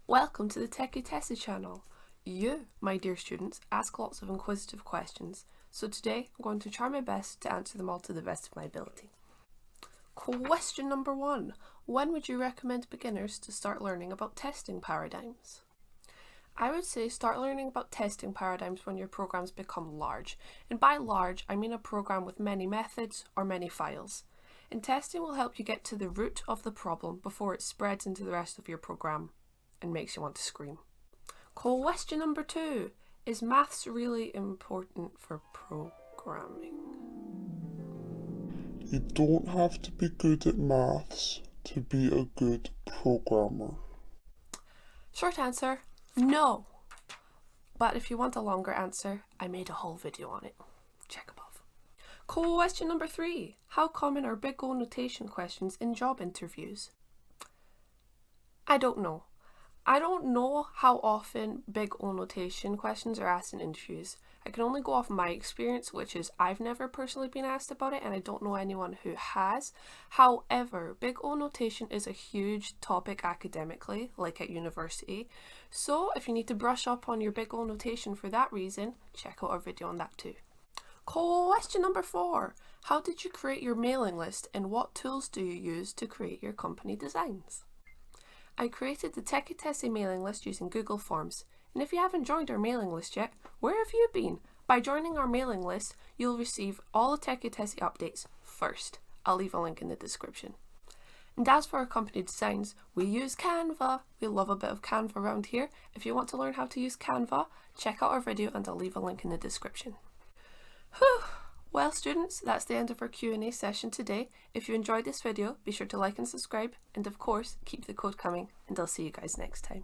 Welcome to the Techie channel. You, my dear students, ask lots of inquisitive questions, so today I'm going to try my best to answer them all to the best of my ability. Question number 1. When would you recommend beginners to start learning about testing paradigms? I would say start learning about testing paradigms when your programs become large, and by large I mean a program with many methods or many files. And testing will help you get to the root of the problem before it spreads into the rest of your program and makes you want to scream. Question number 2. Is maths really important for programming? You don't have to be good at maths to be a good programmer. Short answer, no. But if you want a longer answer, I made a whole video on it. Check above. Question number 3. How common are big O notation questions in job interviews? I don't know. I don't know how often big O notation questions are asked in interviews. I can only go off my experience, which is I've never personally been asked about it and I don't know anyone who has. However, big O notation is a huge topic academically, like at university. So if you need to brush up on your big O notation for that reason, check out our video on that too. Question number 4. How did you create your mailing list and what tools do you use to create your company designs? I created the Techie mailing list using Google Forms, and if you haven't joined our mailing list yet, where have you been? By joining our mailing list, you'll receive all the Techie updates first. I'll leave a link in the description. And as for our company designs, we use Canva. We love a bit of Canva around here. If you want to learn how to use Canva, check out our video and I'll leave a link in the description. Whew. Well students, that's the end of our Q&A session today. If you enjoyed this video, be sure to like and subscribe, and of course, keep the code coming, and I'll see you guys next time.